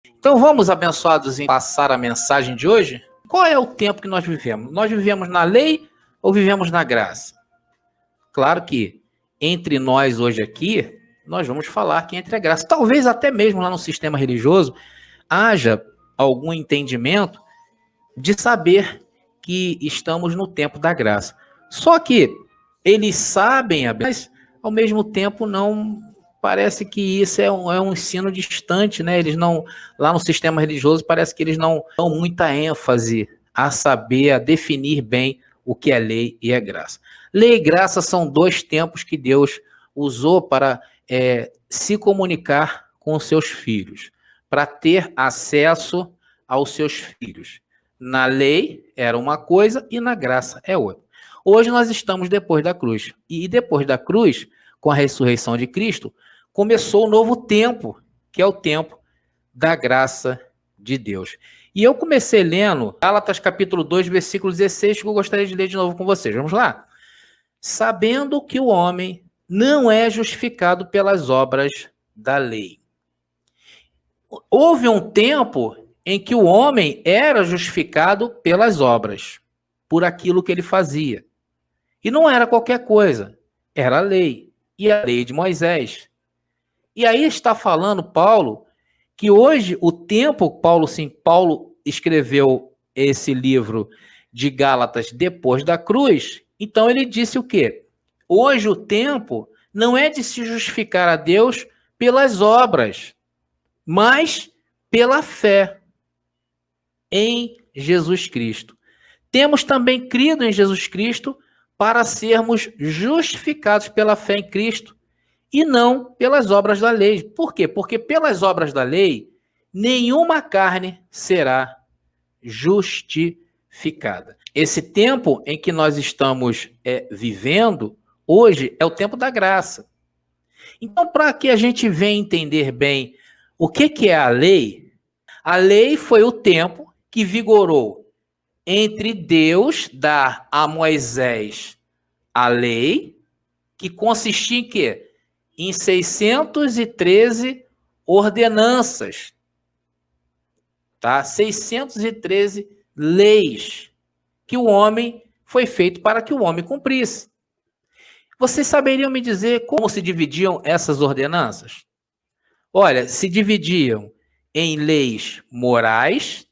Então vamos, abençoados, em passar a mensagem de hoje? Qual é o tempo que nós vivemos? Nós vivemos na lei ou vivemos na graça? Claro que entre nós hoje aqui, nós vamos falar que entre a graça. Talvez até mesmo lá no sistema religioso haja algum entendimento de saber que estamos no tempo da graça. Só que eles sabem, mas ao mesmo tempo não parece que isso é um ensino distante, né? Eles não, lá no sistema religioso, parece que eles não dão muita ênfase a saber, a definir bem o que é lei e é graça. Lei e graça são dois tempos que Deus usou para se comunicar com os seus filhos, para ter acesso aos seus filhos. Na lei era uma coisa e na graça é outra. Hoje nós estamos depois da cruz. E depois da cruz, com a ressurreição de Cristo, começou um novo tempo, que é o tempo da graça de Deus. E eu comecei lendo Gálatas capítulo 2, versículo 16, que eu gostaria de ler de novo com vocês. Vamos lá? Sabendo que o homem não é justificado pelas obras da lei. Houve um tempo em que o homem era justificado pelas obras, por aquilo que ele fazia. E não era qualquer coisa, era a lei, e a lei de Moisés. E aí está falando Paulo, que hoje o tempo, Paulo escreveu esse livro de Gálatas depois da cruz, então ele disse o quê? Hoje o tempo não é de se justificar a Deus pelas obras, mas pela fé em Jesus Cristo. Temos também crido em Jesus Cristo para sermos justificados pela fé em Cristo e não pelas obras da lei. Por quê? Porque pelas obras da lei, nenhuma carne será justificada. Esse tempo em que nós estamos vivendo hoje é o tempo da graça. Então, para que a gente venha entender bem o que é a lei foi o tempo que vigorou entre Deus dar a Moisés a lei, que consistia em quê? Em 613 ordenanças, tá? 613 leis que o homem foi feito para que o homem cumprisse. Vocês saberiam me dizer como se dividiam essas ordenanças? Olha, se dividiam em leis morais,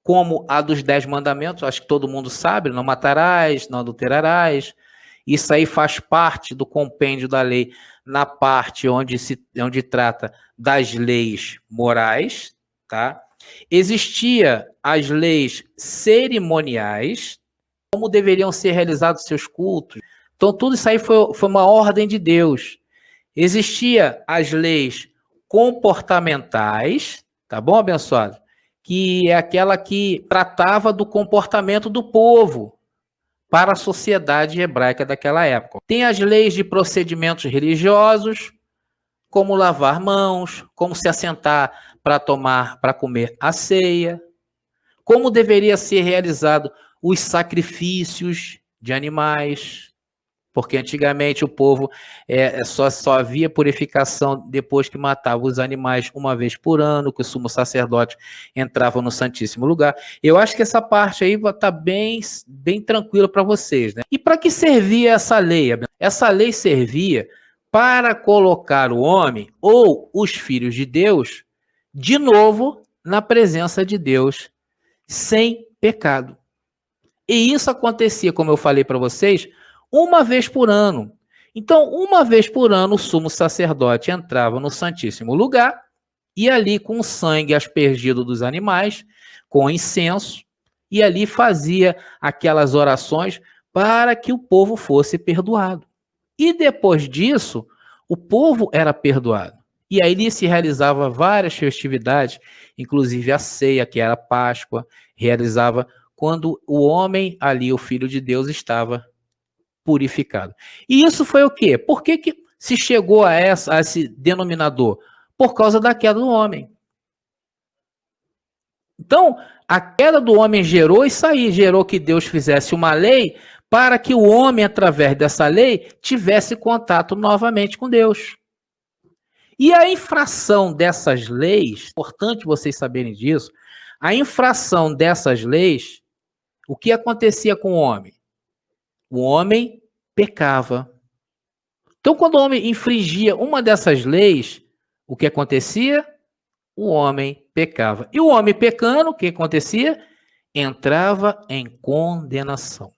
como a dos 10 mandamentos, acho que todo mundo sabe, não matarás, não adulterarás. Isso aí faz parte do compêndio da lei, na parte onde trata das leis morais, tá? Existia as leis cerimoniais, como deveriam ser realizados seus cultos. Então, tudo isso aí foi uma ordem de Deus. Existia as leis comportamentais, tá bom, abençoado? Que é aquela que tratava do comportamento do povo para a sociedade hebraica daquela época. Tem as leis de procedimentos religiosos, como lavar mãos, como se assentar para comer a ceia, como deveria ser realizado os sacrifícios de animais, porque antigamente o povo só havia purificação depois que matava os animais uma vez por ano, que o sumo sacerdote entrava no Santíssimo Lugar. Eu acho que essa parte aí vai estar bem tranquila para vocês, né? E para que servia essa lei? Essa lei servia para colocar o homem ou os filhos de Deus de novo na presença de Deus, sem pecado. E isso acontecia, como eu falei para vocês, uma vez por ano. Então, uma vez por ano, o sumo sacerdote entrava no Santíssimo Lugar e ali, com o sangue aspergido dos animais, com incenso, e ali fazia aquelas orações para que o povo fosse perdoado. E depois disso, o povo era perdoado. E aí se realizava várias festividades, inclusive a ceia, que era a Páscoa, realizava quando o homem ali, o Filho de Deus, estava purificado. E isso foi o quê? Por que se chegou a esse denominador? Por causa da queda do homem. Então, a queda do homem gerou isso aí, gerou que Deus fizesse uma lei para que o homem, através dessa lei, tivesse contato novamente com Deus. E a infração dessas leis, importante vocês saberem disso, a infração dessas leis, o que acontecia com o homem? O homem pecava. Então, quando o homem infringia uma dessas leis, o que acontecia? O homem pecava. E o homem pecando, o que acontecia? Entrava em condenação.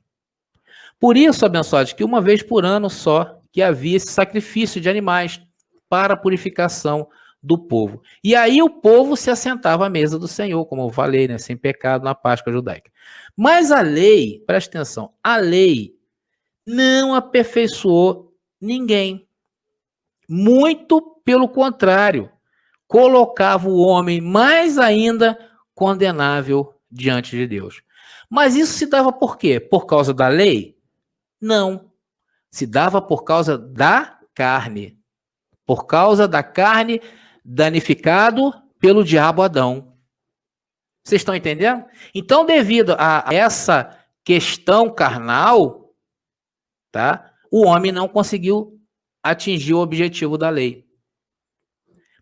Por isso, abençoados, que uma vez por ano só que havia esse sacrifício de animais para a purificação do povo. E aí o povo se assentava à mesa do Senhor, como eu falei, né, sem pecado na Páscoa judaica. Mas a lei, presta atenção, a lei não aperfeiçoou ninguém. Muito pelo contrário, colocava o homem mais ainda condenável diante de Deus. Mas isso se dava por quê? Por causa da lei? Não. Se dava por causa da carne. Por causa da carne danificado pelo diabo Adão. Vocês estão entendendo? Então, devido a essa questão carnal, tá? O homem não conseguiu atingir o objetivo da lei.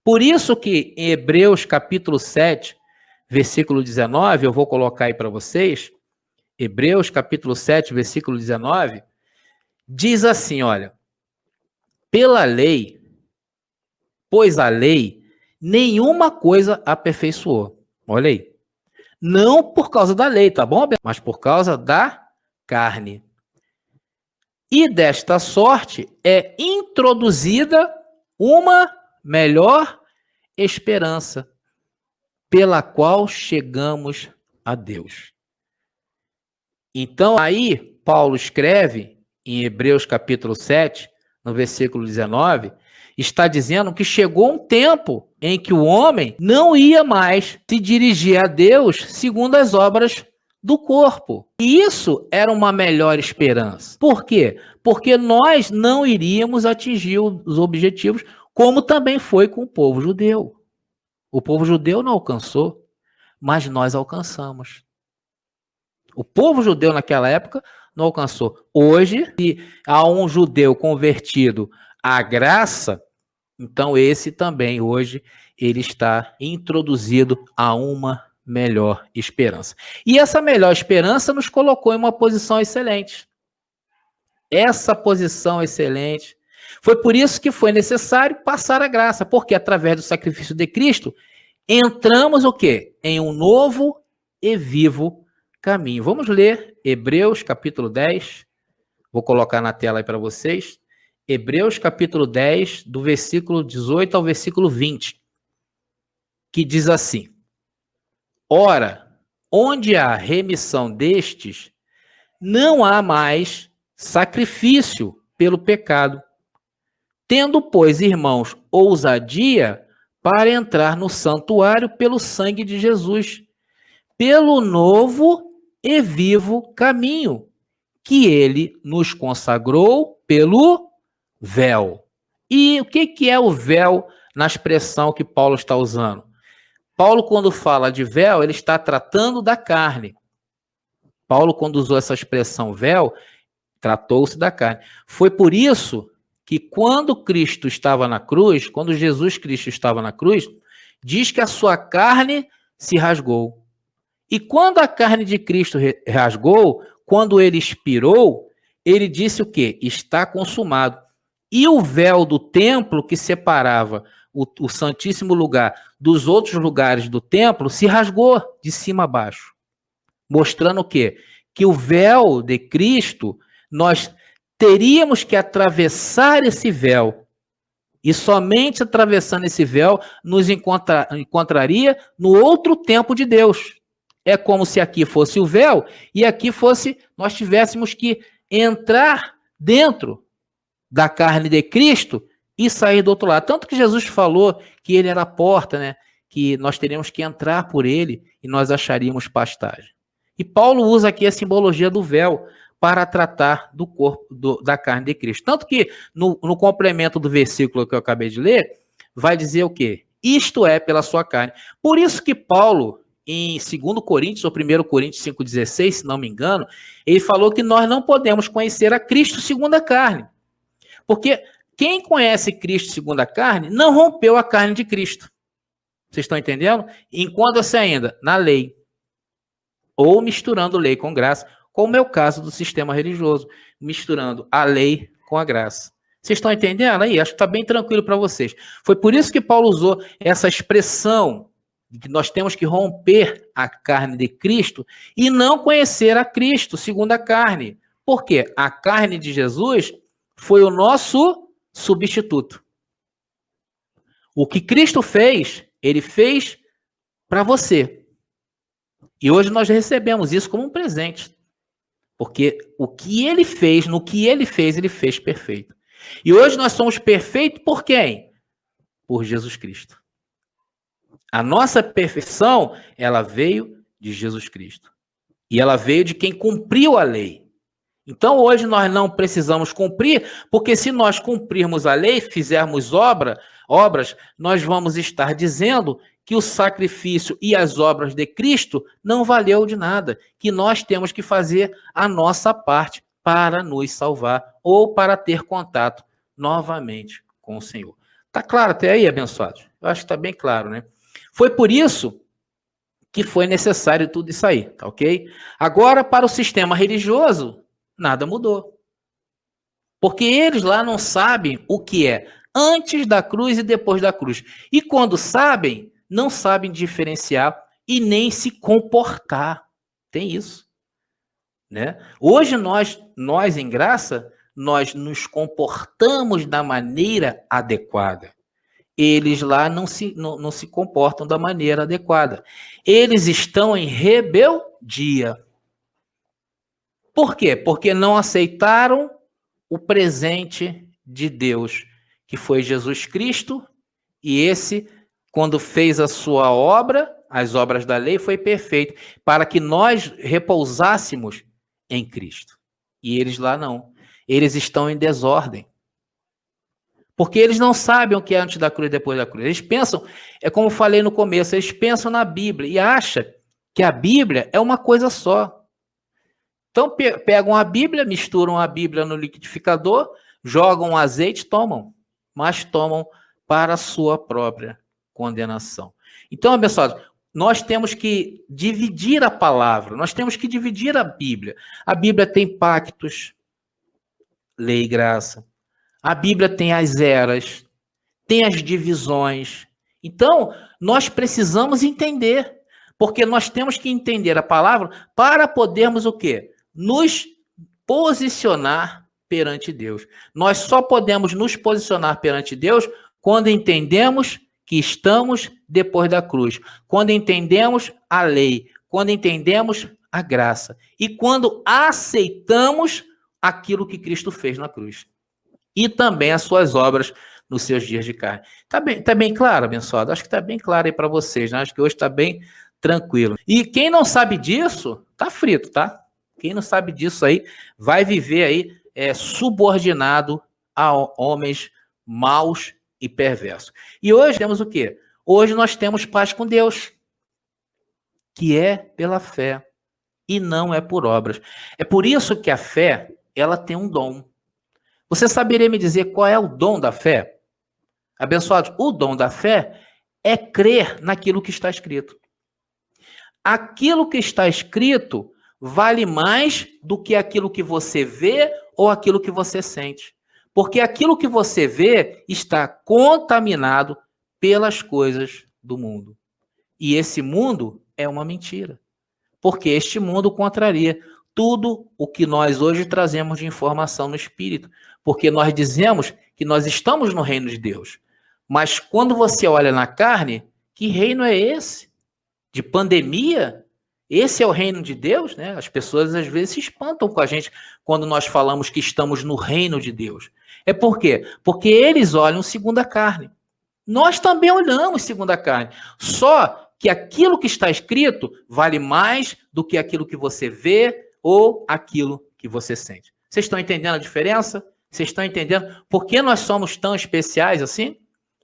Por isso que em Hebreus capítulo 7, versículo 19, eu vou colocar aí para vocês, Hebreus capítulo 7, versículo 19, diz assim, olha, pela lei, pois a lei nenhuma coisa aperfeiçoou. Olha aí. Não por causa da lei, tá bom? Mas por causa da carne. E desta sorte é introduzida uma melhor esperança, pela qual chegamos a Deus. Então, aí, Paulo escreve em Hebreus capítulo 7, no versículo 19, está dizendo que chegou um tempo em que o homem não ia mais se dirigir a Deus segundo as obras do corpo. E isso era uma melhor esperança. Por quê? Porque nós não iríamos atingir os objetivos, como também foi com o povo judeu. O povo judeu não alcançou, mas nós alcançamos. O povo judeu naquela época não alcançou. Hoje, se há um judeu convertido à graça, então esse também hoje ele está introduzido a uma melhor esperança. E essa melhor esperança nos colocou em uma posição excelente. Essa posição excelente. Foi por isso que foi necessário passar a graça, porque através do sacrifício de Cristo, entramos o quê? Em um novo e vivo caminho. Vamos ler Hebreus capítulo 10. Vou colocar na tela aí para vocês. Hebreus capítulo 10, do versículo 18 ao versículo 20, que diz assim: ora, onde há remissão destes, não há mais sacrifício pelo pecado. Tendo, pois, irmãos, ousadia para entrar no santuário pelo sangue de Jesus, pelo novo e vivo caminho, que ele nos consagrou pelo véu. E o que é o véu na expressão que Paulo está usando? Paulo, quando fala de véu, ele está tratando da carne. Paulo, quando usou essa expressão véu, tratou-se da carne. Foi por isso que quando Cristo estava na cruz, quando Jesus Cristo estava na cruz, diz que a sua carne se rasgou. E quando a carne de Cristo rasgou, quando ele expirou, ele disse o quê? Está consumado. E o véu do templo que separava o Santíssimo Lugar dos outros lugares do templo se rasgou de cima a baixo. Mostrando o quê? Que o véu de Cristo, nós teríamos que atravessar esse véu. E somente atravessando esse véu nos encontraria no outro tempo de Deus. É como se aqui fosse o véu e aqui fosse, nós tivéssemos que entrar dentro da carne de Cristo e sair do outro lado. Tanto que Jesus falou que ele era a porta, né? Que nós teríamos que entrar por ele e nós acharíamos pastagem. E Paulo usa aqui a simbologia do véu para tratar do corpo, da carne de Cristo. Tanto que no complemento do versículo que eu acabei de ler, vai dizer o quê? Isto é pela sua carne. Por isso que Paulo, em 2 Coríntios, ou 1 Coríntios 5,16, se não me engano, ele falou que nós não podemos conhecer a Cristo segundo a carne. Porque Quem conhece Cristo segundo a carne, não rompeu a carne de Cristo. Vocês estão entendendo? Enquanto-se ainda na lei, ou misturando lei com graça, como é o caso do sistema religioso, misturando a lei com a graça. Vocês estão entendendo aí? Acho que está bem tranquilo para vocês. Foi por isso que Paulo usou essa expressão de que nós temos que romper a carne de Cristo e não conhecer a Cristo segundo a carne. Por quê? A carne de Jesus foi o nosso substituto. O que Cristo fez, ele fez para você. E hoje nós recebemos isso como um presente. Porque o que ele fez, no que ele fez perfeito. E hoje nós somos perfeitos por quem? Por Jesus Cristo. A nossa perfeição, ela veio de Jesus Cristo. E ela veio de quem cumpriu a lei. Então hoje nós não precisamos cumprir, porque se nós cumprirmos a lei, fizermos obras, nós vamos estar dizendo que o sacrifício e as obras de Cristo não valeu de nada, que nós temos que fazer a nossa parte para nos salvar ou para ter contato novamente com o Senhor. Tá claro até aí, abençoados? Eu acho que está bem claro, né? Foi por isso que foi necessário tudo isso aí, tá ok? Agora, para o sistema religioso, nada mudou. Porque eles lá não sabem o que é antes da cruz e depois da cruz. E quando sabem, não sabem diferenciar e nem se comportar. Tem isso, né? Hoje nós em graça, nós nos comportamos da maneira adequada. Eles lá não se comportam da maneira adequada. Eles estão em rebeldia. Por quê? Porque não aceitaram o presente de Deus, que foi Jesus Cristo, e esse, quando fez a sua obra, as obras da lei, foi perfeito, para que nós repousássemos em Cristo. E eles lá não. Eles estão em desordem. Porque eles não sabem o que é antes da cruz e depois da cruz. Eles pensam, é como eu falei no começo, eles pensam na Bíblia e acham que a Bíblia é uma coisa só. Então pegam a Bíblia, misturam a Bíblia no liquidificador, jogam azeite, tomam, mas tomam para a sua própria condenação. Então, abençoados, nós temos que dividir a palavra, nós temos que dividir a Bíblia. A Bíblia tem pactos, lei e graça. A Bíblia tem as eras, tem as divisões. Então, nós precisamos entender, porque nós temos que entender a palavra para podermos o quê? Nos posicionar perante Deus. Nós só podemos nos posicionar perante Deus quando entendemos que estamos depois da cruz, quando entendemos a lei, quando entendemos a graça e quando aceitamos aquilo que Cristo fez na cruz. E também as suas obras nos seus dias de carne. Tá bem claro, abençoado? Acho que está bem claro aí para vocês, né? Acho que hoje está bem tranquilo. E quem não sabe disso, tá frito, tá? Quem não sabe disso aí, vai viver aí subordinado a homens maus e perversos. E hoje temos o quê? Hoje nós temos paz com Deus, que é pela fé e não é por obras. É por isso que a fé, ela tem um dom. Você saberia me dizer qual é o dom da fé? Abençoados, o dom da fé é crer naquilo que está escrito. Aquilo que está escrito vale mais do que aquilo que você vê ou aquilo que você sente. Porque aquilo que você vê está contaminado pelas coisas do mundo. E esse mundo é uma mentira. Porque este mundo contraria tudo o que nós hoje trazemos de informação no Espírito. Porque nós dizemos que nós estamos no reino de Deus. Mas quando você olha na carne, que reino é esse? De pandemia? Esse é o reino de Deus, né? As pessoas às vezes se espantam com a gente quando nós falamos que estamos no reino de Deus. É por quê? Porque eles olham segundo a carne. Nós também olhamos segundo a carne. Só que aquilo que está escrito vale mais do que aquilo que você vê ou aquilo que você sente. Vocês estão entendendo a diferença? Vocês estão entendendo por que nós somos tão especiais assim?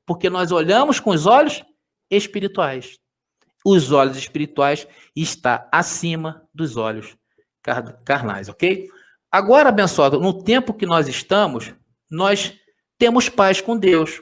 Porque nós olhamos com os olhos espirituais. Os olhos espirituais estão acima dos olhos carnais, ok? Agora, abençoado, no tempo que nós estamos, nós temos paz com Deus.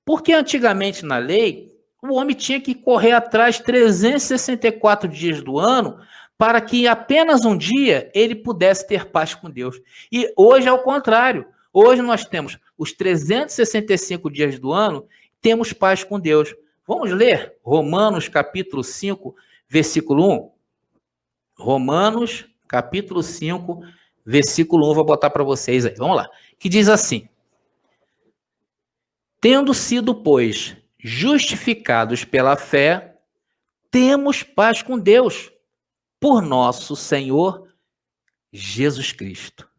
Porque antigamente na lei, o homem tinha que correr atrás 364 dias do ano para que apenas um dia ele pudesse ter paz com Deus. E hoje é o contrário. Hoje nós temos os 365 dias do ano, temos paz com Deus. Vamos ler Romanos capítulo 5, versículo 1? Romanos capítulo 5, versículo 1, vou botar para vocês aí. Vamos lá. Que diz assim: tendo sido, pois, justificados pela fé, temos paz com Deus, por nosso Senhor Jesus Cristo.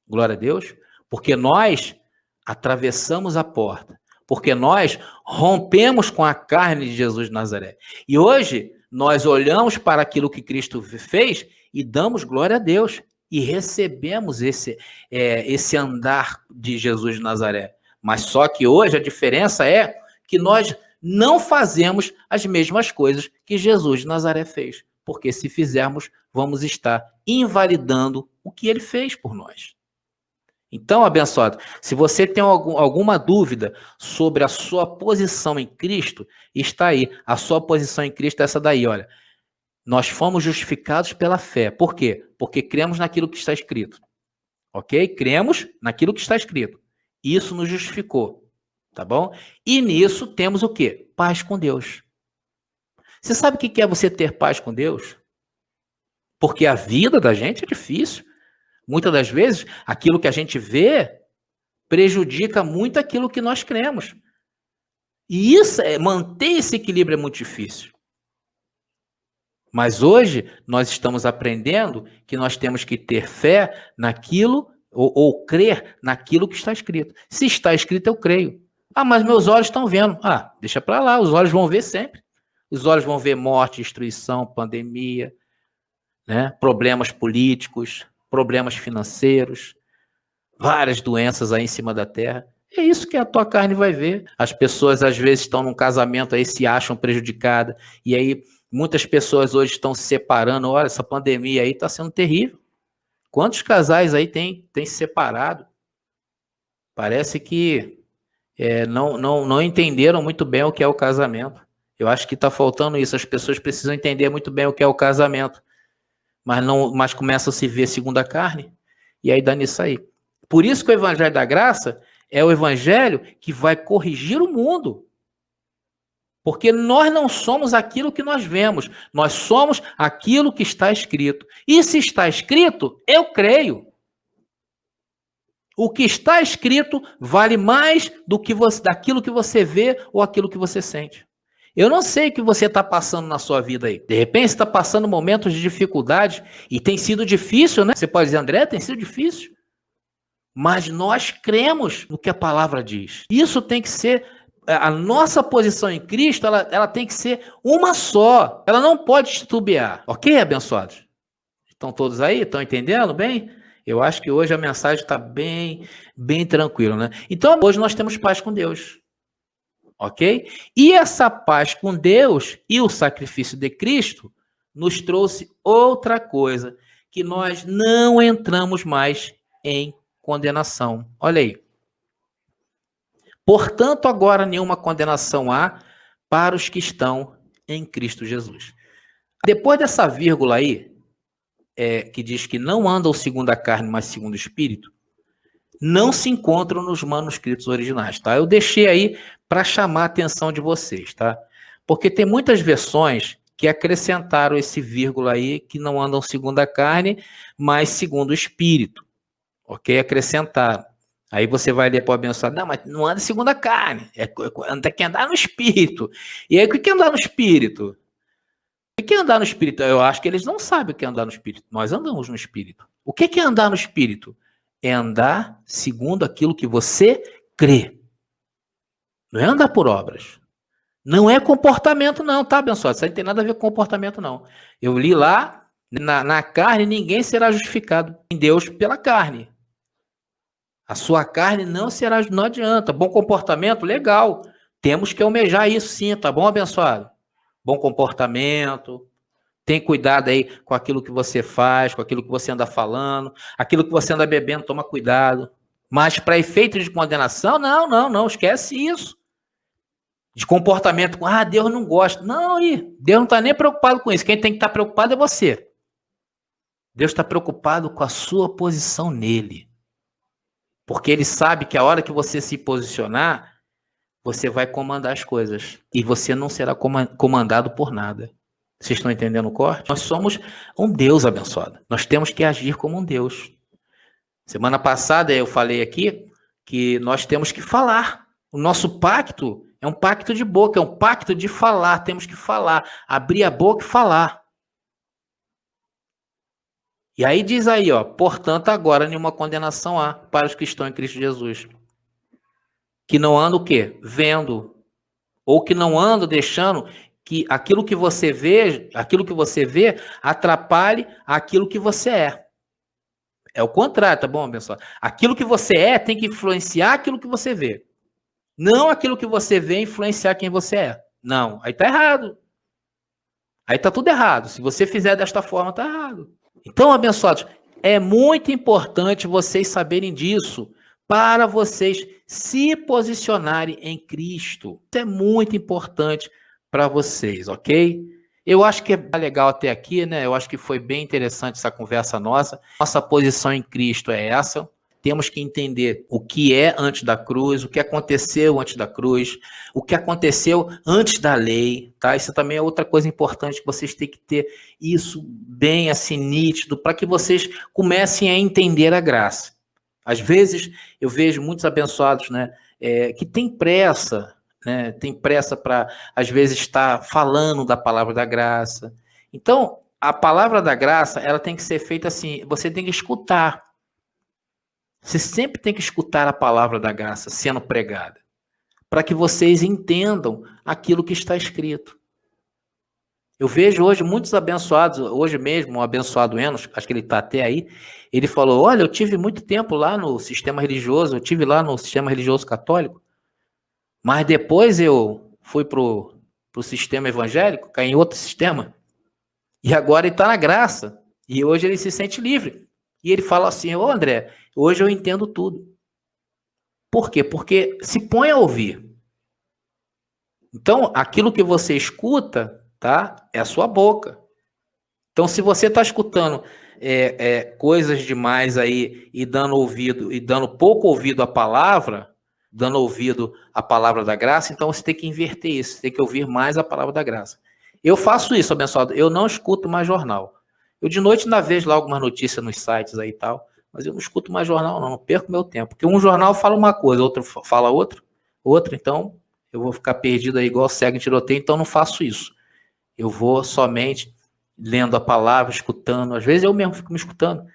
Glória a Deus, porque nós atravessamos a porta, porque nós rompemos com a carne de Jesus de Nazaré. E hoje nós olhamos para aquilo que Cristo fez e damos glória a Deus e recebemos esse andar de Jesus de Nazaré. Mas só que hoje a diferença é que nós não fazemos as mesmas coisas que Jesus de Nazaré fez. Porque se fizermos, vamos estar invalidando o que ele fez por nós. Então, abençoado, se você tem alguma dúvida sobre a sua posição em Cristo, está aí. A sua posição em Cristo é essa daí, olha. Nós fomos justificados pela fé. Por quê? Porque cremos naquilo que está escrito. Ok? Cremos naquilo que está escrito. Isso nos justificou, tá bom? E nisso temos o quê? Paz com Deus. Você sabe o que é você ter paz com Deus? Porque a vida da gente é difícil. Muitas das vezes, aquilo que a gente vê prejudica muito aquilo que nós cremos. E manter esse equilíbrio é muito difícil. Mas hoje, nós estamos aprendendo que nós temos que ter fé naquilo ou crer naquilo que está escrito. Se está escrito, eu creio. Ah, mas meus olhos estão vendo. Ah, deixa para lá, os olhos vão ver sempre. Os olhos vão ver morte, destruição, pandemia, né? Problemas políticos, problemas financeiros, várias doenças aí em cima da terra. É isso que a tua carne vai ver. As pessoas às vezes estão num casamento aí, se acham prejudicadas, e aí muitas pessoas hoje estão se separando. Olha, essa pandemia aí está sendo terrível. Quantos casais aí tem se separado? Parece que não entenderam muito bem o que é o casamento. Eu acho que está faltando isso. As pessoas precisam entender muito bem o que é o casamento. Mas começam a se ver segundo a carne. E aí dá nisso aí. Por isso que o Evangelho da Graça é o Evangelho que vai corrigir o mundo. Porque nós não somos aquilo que nós vemos. Nós somos aquilo que está escrito. E se está escrito, eu creio. O que está escrito vale mais daquilo que você vê ou aquilo que você sente. Eu não sei o que você está passando na sua vida aí. De repente você está passando momentos de dificuldade e tem sido difícil, né? Você pode dizer, André, tem sido difícil. Mas nós cremos no que a palavra diz. Isso tem que ser, a nossa posição em Cristo, ela tem que ser uma só. Ela não pode titubear. Ok, abençoados? Estão todos aí? Estão entendendo bem? Eu acho que hoje a mensagem está bem tranquila, né? Então, hoje nós temos paz com Deus. Ok? E essa paz com Deus e o sacrifício de Cristo nos trouxe outra coisa, que nós não entramos mais em condenação. Olha aí. Portanto, agora nenhuma condenação há para os que estão em Cristo Jesus. Depois dessa vírgula aí, que diz que não andam segundo a carne, mas segundo o Espírito, não se encontram nos manuscritos originais, tá? Eu deixei aí para chamar a atenção de vocês, tá? Porque tem muitas versões que acrescentaram esse vírgula aí, que não andam segundo a carne, mas segundo o Espírito, ok? Acrescentaram. Aí você vai ler para o abençoado, não, mas não anda segundo a carne, tem que andar no Espírito. E aí, o que é andar no Espírito? O que é andar no Espírito? Eu acho que eles não sabem o que é andar no Espírito. Nós andamos no Espírito. O que é andar no Espírito? É andar segundo aquilo que você crê. Não é andar por obras. Não é comportamento não, tá, abençoado? Isso aí não tem nada a ver com comportamento não. Eu li lá, na carne ninguém será justificado em Deus pela carne. A sua carne não adianta. Bom comportamento, legal. Temos que almejar isso sim, tá bom, abençoado? Bom comportamento, tem cuidado aí com aquilo que você faz, com aquilo que você anda falando, aquilo que você anda bebendo, toma cuidado, Mas para efeito de condenação, não, esquece isso. De comportamento, Deus não gosta. Não, Deus não está nem preocupado com isso. Quem tem que estar preocupado é você. Deus está preocupado com a sua posição nele. Porque ele sabe que a hora que você se posicionar, você vai comandar as coisas. E você não será comandado por nada. Vocês estão entendendo o corte? Nós somos um Deus abençoado. Nós temos que agir como um Deus. Semana passada eu falei aqui que nós temos que falar. O nosso pacto é um pacto de boca, é um pacto de falar. Temos que falar, abrir a boca e falar. E aí diz aí, portanto, agora nenhuma condenação há para os que estão em Cristo Jesus. Que não andam o quê? Vendo. Ou que não andam deixando que aquilo que você vê atrapalhe aquilo que você é. É o contrário, tá bom, pessoal? Aquilo que você é tem que influenciar aquilo que você vê. Não aquilo que você vê influenciar quem você é. Não, aí tá errado. Aí tá tudo errado. Se você fizer desta forma, tá errado. Então, abençoados, é muito importante vocês saberem disso para vocês se posicionarem em Cristo. Isso é muito importante para vocês, ok? Eu acho que é legal até aqui, né? Eu acho que foi bem interessante essa conversa nossa. Nossa posição em Cristo é essa. Temos que entender o que é antes da cruz, o que aconteceu antes da cruz, o que aconteceu antes da lei, tá? Isso também é outra coisa importante que vocês têm que ter isso bem assim nítido para que vocês comecem a entender a graça. Às vezes eu vejo muitos abençoados, né, que tem pressa, né? Tem pressa para às vezes estar falando da palavra da graça. Então, a palavra da graça, ela tem que ser feita assim, você tem que escutar. Você sempre tem que escutar a palavra da graça sendo pregada, para que vocês entendam aquilo que está escrito. Eu vejo hoje muitos abençoados, hoje mesmo, um abençoado Enos, acho que ele está até aí, ele falou, olha, eu tive muito tempo lá no sistema religioso, eu tive lá no sistema religioso católico, mas depois eu fui para o sistema evangélico, caí em outro sistema, e agora ele está na graça, e hoje ele se sente livre. E ele fala assim, André, hoje eu entendo tudo. Por quê? Porque se põe a ouvir. Então, aquilo que você escuta, tá? É a sua boca. Então, se você está escutando coisas demais aí e dando ouvido, e dando pouco ouvido à palavra, dando ouvido à palavra da graça, então você tem que inverter isso, você tem que ouvir mais a palavra da graça. Eu faço isso, abençoado, eu não escuto mais jornal. Eu de noite ainda vejo lá algumas notícias nos sites aí e tal, mas eu não escuto mais jornal não perco meu tempo. Porque um jornal fala uma coisa, outro fala outra, então eu vou ficar perdido aí igual cego em tiroteio, então não faço isso. Eu vou somente lendo a palavra, escutando. Às vezes eu mesmo fico me escutando.